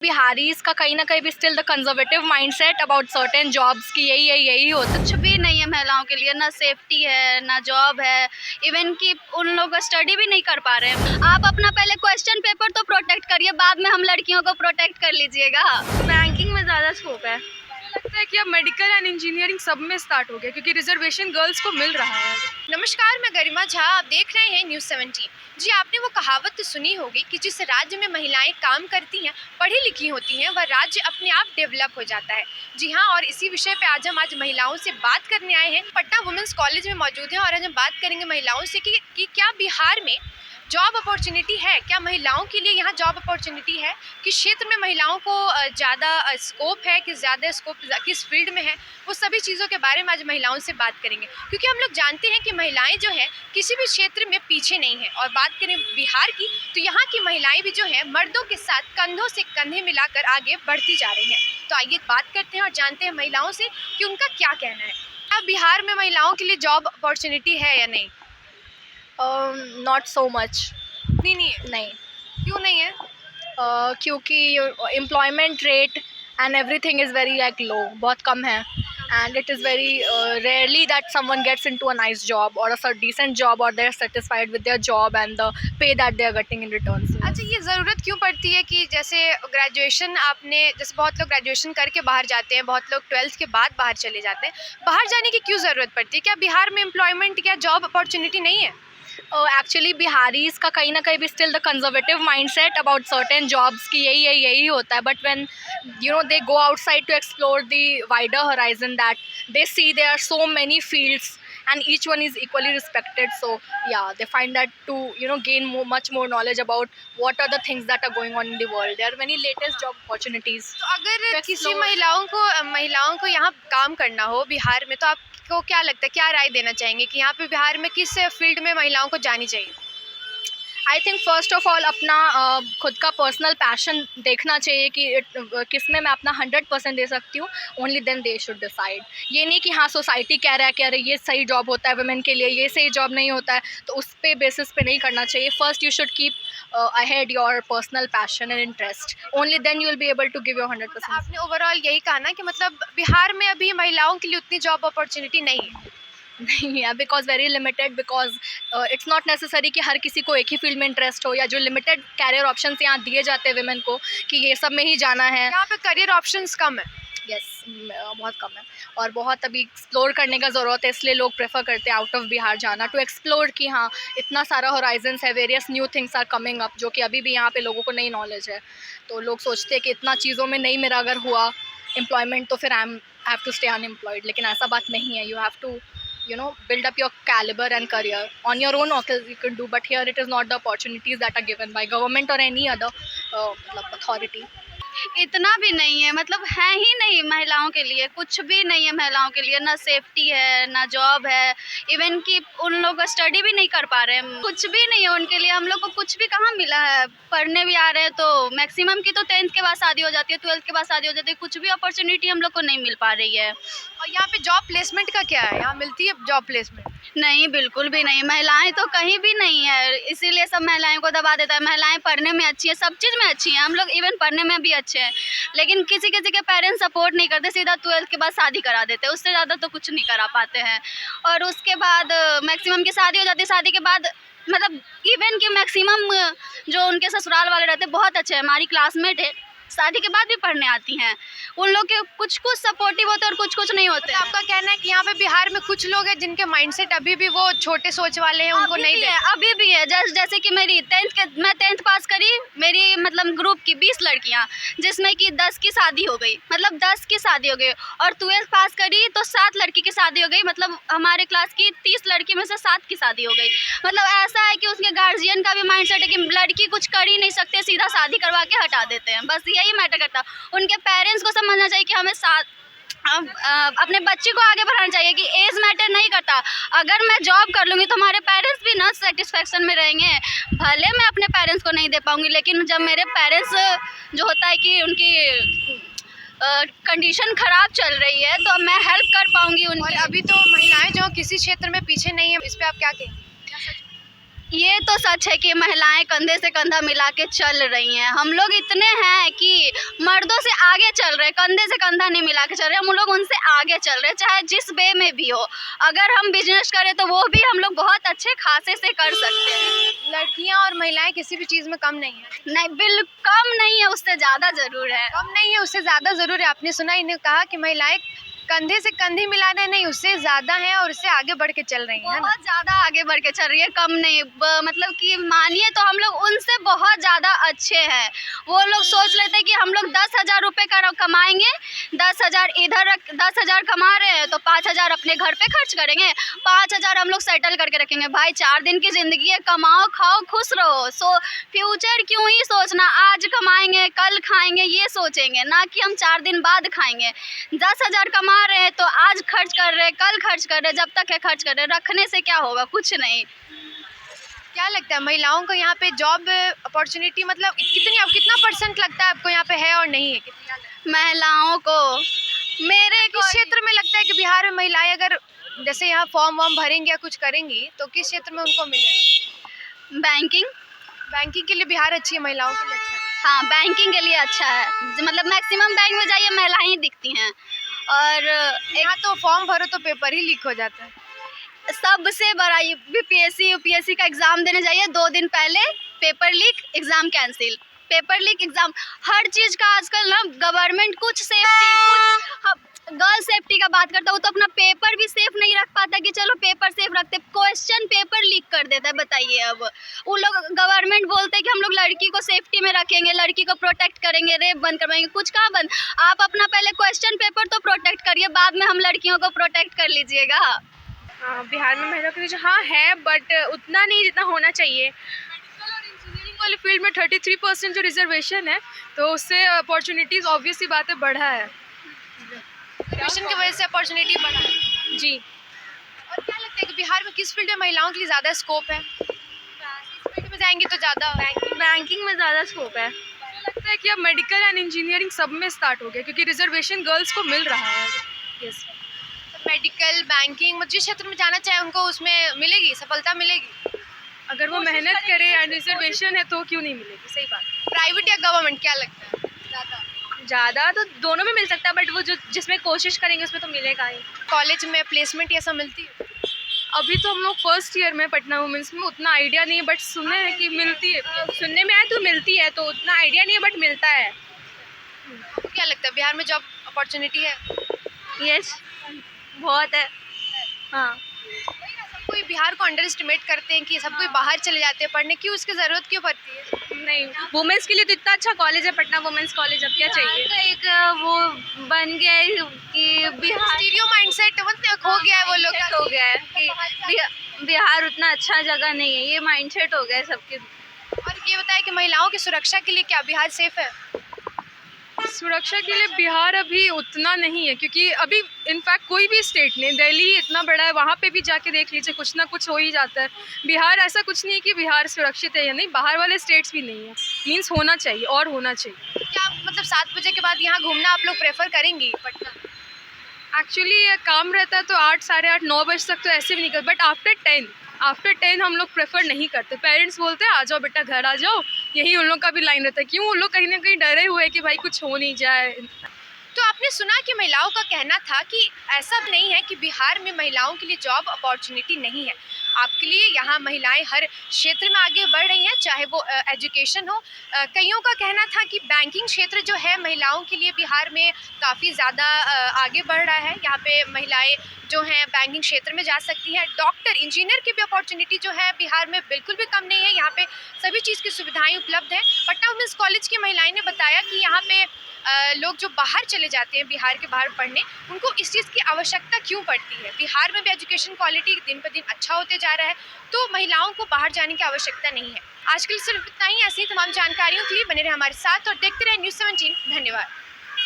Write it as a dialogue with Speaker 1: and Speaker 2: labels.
Speaker 1: बिहारीज का कहीं ना कहीं भी still the conservative mindset about certain jobs की यही होता है।
Speaker 2: कुछ भी नहीं है महिलाओं के लिए, ना सेफ्टी है ना जॉब है, इवन कि उन लोग स्टडी भी नहीं कर पा रहे हैं। आप अपना पहले क्वेश्चन पेपर तो प्रोटेक्ट करिए, बाद में हम लड़कियों को प्रोटेक्ट कर लीजिएगा।
Speaker 3: बैंकिंग में ज़्यादा स्कोप है। लगता है कि अब मेडिकल एंड इंजीनियरिंग सब में स्टार्ट हो गया क्योंकि रिजर्वेशन गर्ल्स को मिल रहा है।
Speaker 4: नमस्कार, मैं गरिमा झा, आप देख रहे हैं न्यूज़ 17। जी, आपने वो कहावत तो सुनी होगी कि जिस राज्य में महिलाएं काम करती हैं, पढ़ी लिखी होती हैं, वह राज्य अपने आप डेवलप हो जाता है। जी हाँ, और इसी विषय पे आज हम महिलाओं से बात करने आए हैं। पटना वुमेंस कॉलेज में मौजूद हैं और आज हम बात करेंगे महिलाओं से कि क्या बिहार में जॉब अपॉर्चुनिटी है, क्या महिलाओं के लिए यहाँ जॉब अपॉर्चुनिटी है, किस क्षेत्र में महिलाओं को ज़्यादा स्कोप है, किस ज़्यादा स्कोप किस फील्ड में है। वो सभी चीज़ों के बारे में आज महिलाओं से बात करेंगे क्योंकि हम लोग जानते हैं कि महिलाएं जो हैं किसी भी क्षेत्र में पीछे नहीं हैं। और बात करें बिहार की तो यहाँ की महिलाएं भी जो हैं मर्दों के साथ कंधों से कंधे मिलाकर आगे बढ़ती जा रही हैं। तो आइए बात करते हैं और जानते हैं महिलाओं से कि उनका क्या कहना है। अब बिहार में महिलाओं के लिए जॉब अपॉर्चुनिटी है या नहीं?
Speaker 1: Not so much.
Speaker 4: नहीं है।
Speaker 1: नहीं।
Speaker 4: क्यों नहीं है?
Speaker 1: क्योंकि employment rate and everything is very like low, बहुत कम है। And it is very rarely that someone gets into a nice job और अ डिसेंट जॉब और they are satisfied with their job and the pay that they are getting in return.
Speaker 4: अच्छा, ये ज़रूरत क्यों पड़ती है कि जैसे ग्रेजुएशन जैसे बहुत लोग ग्रेजुएशन करके बाहर जाते हैं, बहुत लोग 12th के बाद बाहर चले जाते हैं, बाहर जाने की क्यों ज़रूरत पड़ती है? क्या बिहार में एम्प्लॉयमेंट क्या जॉब अपॉर्चुनिटी नहीं है?
Speaker 1: एक्चुअली बिहारीज का कहीं ना कहीं भी still the conservative mindset about certain jobs की यही होता है। But when they go outside to explore the wider horizon that they see there are so many fields and each one is equally respected, so yeah, they find that to gain much more knowledge about what are the things that are going on in the world. There are many latest job opportunities.
Speaker 4: तो अगर किसी महिलाओं को यहाँ काम करना हो बिहार में, तो आपको क्या लगता है, क्या राय देना चाहेंगे कि यहाँ पे बिहार में किस फील्ड में महिलाओं को जानी चाहिए?
Speaker 1: I think first of all अपना खुद का पर्सनल पैशन देखना चाहिए कि किस में मैं अपना 100% दे सकती हूँ। Only then they should decide. ये नहीं कि हाँ सोसाइटी कह रहा है कि अरे ये सही जॉब होता है वुमेन के लिए, ये सही जॉब नहीं होता है, तो उस पे बेसिस पे नहीं करना चाहिए। First you should keep ahead your personal passion and interest, only then you will be able to give your 100%।
Speaker 4: आपने ओवरऑल यही कहा ना कि मतलब बिहार में अभी महिलाओं के लिए उतनी जॉब अपॉर्चुनिटी नहीं है?
Speaker 1: नहीं है, because very limited, because it's not necessary कि हर किसी को एक ही फील्ड में इंटरेस्ट हो, या जो लिमिटेड कैरियर ऑप्शंस यहाँ दिए जाते हैं वुमेन को कि ये सब में ही जाना है।
Speaker 4: यहाँ पे करियर ऑप्शंस कम है।
Speaker 1: यस, बहुत कम है और बहुत अभी एक्सप्लोर करने का ज़रूरत है, इसलिए लोग प्रेफर करते हैं आउट ऑफ बिहार जाना टू एक्सप्लोर कि हाँ इतना सारा होराइजन्स है, various new things are coming up जो कि अभी भी यहाँ पे लोगों को नई नॉलेज है। तो लोग सोचते हैं कि इतना चीज़ों में नहीं मेरा अगर हुआ एम्प्लॉयमेंट तो फिर I have to stay unemployed, लेकिन ऐसा बात नहीं है। You have to build up your caliber and career on your own. Okay, you can do, but here it is not the opportunities that are given by government or any other authority.
Speaker 2: इतना भी नहीं है, मतलब है ही नहीं महिलाओं के लिए, कुछ भी नहीं है महिलाओं के लिए, ना सेफ्टी है ना जॉब है, इवन कि उन लोग स्टडी भी नहीं कर पा रहे हैं, कुछ भी नहीं है उनके लिए। हम लोग को कुछ भी कहाँ मिला है, पढ़ने भी आ रहे हैं तो मैक्सिमम की तो 10th के बाद शादी हो जाती है, 12th के बाद शादी हो जाती है, कुछ भी अपॉर्चुनिटी हम लोग को नहीं मिल पा रही है।
Speaker 4: और यहाँ पे जॉब प्लेसमेंट का क्या है? यहाँ मिलती है जॉब प्लेसमेंट?
Speaker 2: नहीं, बिल्कुल भी नहीं। महिलाएं तो कहीं भी नहीं है, इसीलिए सब महिलाओं को दबा देता है। महिलाएं पढ़ने में अच्छी है, सब चीज़ में अच्छी हैं, हम लोग इवन पढ़ने में भी अच्छे हैं, लेकिन किसी किसी के पेरेंट्स सपोर्ट नहीं करते, सीधा 12th के बाद शादी करा देते हैं, उससे ज़्यादा तो कुछ नहीं करा पाते हैं। और उसके बाद मैक्सिमम की शादी हो जाती है, शादी के बाद मतलब इवन कि मैक्सिमम जो उनके ससुराल वाले रहते हैं बहुत अच्छे हैं, हमारी क्लासमेट है, शादी के बाद भी पढ़ने आती हैं। उन लोग के कुछ सपोर्टिव होते हैं और कुछ नहीं होते।
Speaker 4: तो आपका कहना है कि यहाँ पे बिहार में कुछ लोग हैं जिनके माइंडसेट अभी भी वो छोटे सोच वाले हैं, उनको नहीं दे?
Speaker 2: अभी भी है। जैसे कि मैं 10th पास करी, मेरी मतलब ग्रुप की 20 लड़कियाँ, जिसमें कि 10 की शादी हो गई, मतलब 10 की शादी हो गई, और 12th पास करी तो 7 लड़की की शादी हो गई, मतलब हमारे क्लास की 30 लड़की में से 7 की शादी हो गई। मतलब ऐसा है कि उसके गार्जियन का भी माइंडसेट है कि लड़की कुछ कर ही नहीं सकते, सीधा शादी करवा के हटा देते हैं, बस यही मैटर करता। उनके पेरेंट्स को समझना चाहिए कि हमें अपने बच्चे को आगे बढ़ाना चाहिए कि एज मैटर नहीं करता। अगर मैं जॉब कर लूँगी तो हमारे पेरेंट्स भी ना सेटिस्फेक्शन में रहेंगे। भले मैं अपने पेरेंट्स को नहीं दे पाऊँगी, लेकिन जब मेरे पेरेंट्स जो होता है कि उनकी कंडीशन ख़राब चल रही है तो मैं हेल्प कर पाऊँगी उनकी।
Speaker 4: और अभी तो महिलाएं जो किसी क्षेत्र में पीछे नहीं है, इस पर आप क्या कहेंगे?
Speaker 2: ये तो सच है कि महिलाएं कंधे से कंधा मिला के चल रही हैं। हम लोग इतने हैं कि मर्दों से आगे चल रहे हैं, कंधे से कंधा नहीं मिला के चल रहे हैं, हम लोग उनसे आगे चल रहे हैं, चाहे जिस वे में भी हो। अगर हम बिजनेस करें तो वो भी हम लोग बहुत अच्छे खासे से कर सकते हैं।
Speaker 4: लड़कियां और महिलाएं किसी भी चीज़ में कम नहीं है।
Speaker 2: नहीं, बिल्कुल कम नहीं है, उससे ज़्यादा ज़रूर है।
Speaker 4: कम नहीं है, उससे ज़्यादा ज़रूर है। आपने सुना, इन्हें कहा कि महिलाएं कंधे से कंधे मिला रहे नहीं, उससे ज़्यादा हैं और उससे आगे बढ़ के चल रही हैं, है ना?
Speaker 2: बहुत ज़्यादा आगे बढ़ के चल रही है, कम नहीं। मतलब कि मानिए तो हम लोग उनसे बहुत ज़्यादा अच्छे हैं। वो लोग सोच लेते हैं कि हम लोग 10,000 रुपये कमाएंगे, 10,000 इधर 10,000 कमा रहे हैं तो 5,000 अपने घर पे खर्च करेंगे, 5,000 हम लोग सेटल करके रखेंगे। भाई 4 दिन की ज़िंदगी है, कमाओ खाओ खुश रहो। सो फ्यूचर क्यों ही सोचना, आज कमाएंगे कल खाएंगे ये सोचेंगे, ना कि हम 4 दिन बाद खाएंगे। 10,000 कमा रहे हैं तो आज खर्च कर रहे हैं, कल खर्च कर रहे हैं, जब तक है खर्च कर रहे हैं। रखने से क्या होगा, कुछ नहीं।
Speaker 4: क्या लगता है महिलाओं को यहाँ पे जॉब अपॉर्चुनिटी मतलब कितना परसेंट लगता है आपको यहाँ पे है और नहीं है? कितनी
Speaker 2: महिलाओं को मेरे
Speaker 4: किस क्षेत्र में लगता है कि बिहार में महिलाएं अगर जैसे यहाँ फॉर्म वॉर्म भरेंगी या कुछ करेंगी तो किस क्षेत्र में उनको मिलेगा? बैंकिंग के लिए बिहार अच्छी है, महिलाओं के लिए अच्छा है।
Speaker 2: हाँ, बैंकिंग के लिए अच्छा है। मतलब मैक्सिमम बैंक में जाइए महिलाएं ही दिखती हैं। और
Speaker 4: यहाँ तो फॉर्म भरो तो पेपर ही लीक हो जाता है।
Speaker 2: सबसे बड़ा बीपीएससी यूपीएससी का एग्ज़ाम देने जाइए, 2 दिन पहले paper leak, exam cancel, paper leak, exam. हर चीज़ का आजकल ना गवर्नमेंट कुछ सेफ्टी, कुछ गर्ल सेफ्टी का बात करता है, वो तो अपना पेपर भी सेफ नहीं रख पाता कि चलो पेपर सेफ रखते, क्वेश्चन पेपर लीक कर देता है। बताइए, अब वो लोग गवर्नमेंट बोलते हैं कि हम लोग लड़की को सेफ्टी में रखेंगे, लड़की को प्रोटेक्ट करेंगे, रेप बंद करवाएंगे, कुछ कहाँ बंद। आप अपना पहले क्वेश्चन पेपर तो प्रोटेक्ट करिए, बाद में हम लड़कियों को प्रोटेक्ट कर लीजिएगा।
Speaker 3: बिहार में महिलाओं के लिए हाँ है, बट उतना नहीं जितना होना चाहिए। मेडिकल और इंजीनियरिंग वाले फील्ड में 33% जो रिजर्वेशन है, तो उससे अपॉर्चुनिटीज़ ऑब्वियस ही बात है बढ़ा है।
Speaker 4: रिजर्वेशन की वजह से अपॉर्चुनिटी बढ़ा है।
Speaker 3: जी।
Speaker 4: और क्या लगता है कि बिहार में किस फील्ड में महिलाओं के लिए ज़्यादा स्कोप है? किस फील्ड में जाएंगी तो ज़्यादा?
Speaker 3: बैंकिंग में ज़्यादा स्कोप है। मुझे लगता है कि अब मेडिकल एंड इंजीनियरिंग सब में स्टार्ट हो गया क्योंकि रिजर्वेशन गर्ल्स को मिल रहा है। यस,
Speaker 4: मेडिकल, बैंकिंग, जिस क्षेत्र में जाना चाहे उनको उसमें मिलेगी, सफलता मिलेगी।
Speaker 3: अगर वो मेहनत करे एंड रिजर्वेशन है तो क्यों नहीं मिलेगी। सही बात।
Speaker 4: प्राइवेट या गवर्नमेंट क्या लगता है
Speaker 3: ज़्यादा तो दोनों में मिल सकता है, बट वो जो जिसमें कोशिश करेंगे उसमें तो मिलेगा ही।
Speaker 4: कॉलेज में प्लेसमेंट ऐसा मिलती है?
Speaker 3: अभी तो हम लोग फर्स्ट ईयर में पटना वुमेंस में, उतना आइडिया नहीं है, बट सुने हैं कि मिलती है। सुनने में आया तो मिलती है, तो उतना आइडिया नहीं है, बट मिलता है।
Speaker 4: आपको क्या लगता है बिहार में जॉब अपॉर्चुनिटी है?
Speaker 3: यस, बहुत है। हाँ,
Speaker 4: सब कोई बिहार को अंडर एस्टिमेट करते हैं कि सब कोई बाहर चले जाते हैं पढ़ने, क्यों उसकी ज़रूरत क्यों पड़ती है?
Speaker 3: नहीं, वुमेंस के लिए तो इतना अच्छा कॉलेज है पटना वुमेंस कॉलेज, अब क्या चाहिए।
Speaker 2: तो एक वो बन गया है कि बिहार
Speaker 4: स्टीरियो माइंडसेट खो गया है वो लोग का।
Speaker 2: हो गया है कि बिहार उतना अच्छा जगह नहीं है, ये माइंडसेट हो गया है सबके।
Speaker 4: और ये बताया कि महिलाओं की सुरक्षा के लिए क्या बिहार सेफ है?
Speaker 3: सुरक्षा के लिए बिहार अभी उतना नहीं है क्योंकि अभी इनफैक्ट कोई भी स्टेट नहीं, दिल्ली ही इतना बड़ा है, वहाँ पे भी जाके देख लीजिए कुछ ना कुछ हो ही जाता है। बिहार ऐसा कुछ नहीं है कि बिहार सुरक्षित है या नहीं, बाहर वाले स्टेट्स भी नहीं है। मीन्स होना चाहिए और होना चाहिए।
Speaker 4: क्या आप 7 बजे के बाद यहाँ घूमना आप लोग प्रेफर करेंगी पटना?
Speaker 3: एक्चुअली काम रहता है तो 8, साढ़े 8, 9 बजे तक तो ऐसे भी निकल, बट आफ्टर 10 हम लोग प्रेफर नहीं करते। पेरेंट्स बोलते हैं आ जाओ बेटा घर आ जाओ, यही उन लोग का भी लाइन रहता है। क्यों? उन लोग कहीं ना कहीं डरे हुए हैं कि भाई कुछ हो नहीं जाए।
Speaker 4: तो आपने सुना कि महिलाओं का कहना था कि ऐसा नहीं है कि बिहार में महिलाओं के लिए जॉब अपॉर्चुनिटी नहीं है। आपके लिए यहाँ महिलाएं हर क्षेत्र में आगे बढ़ रही हैं, चाहे वो एजुकेशन हो। कईयों का कहना था कि बैंकिंग क्षेत्र जो है महिलाओं के लिए बिहार में काफ़ी ज़्यादा आगे बढ़ रहा है। यहाँ पे महिलाएं जो हैं बैंकिंग क्षेत्र में जा सकती हैं। डॉक्टर, इंजीनियर की भी अपॉर्चुनिटी जो है बिहार में बिल्कुल भी कम नहीं है। यहाँ पे सभी चीज़ की सुविधाएं उपलब्ध हैं। पटना वुमेंस कॉलेज की महिलाएं ने बताया कि यहाँ पे लोग जो बाहर चले जाते हैं बिहार के बाहर पढ़ने, उनको इस चीज़ की आवश्यकता क्यों पड़ती है। बिहार में भी एजुकेशन क्वालिटी दिन पर दिन अच्छा होते जा रहा है, तो महिलाओं को बाहर जाने की आवश्यकता नहीं है। आज के लिए सिर्फ इतना ही। ऐसी तमाम जानकारियों के लिए बने रहे हमारे साथ और देखते रहे News 17। धन्यवाद।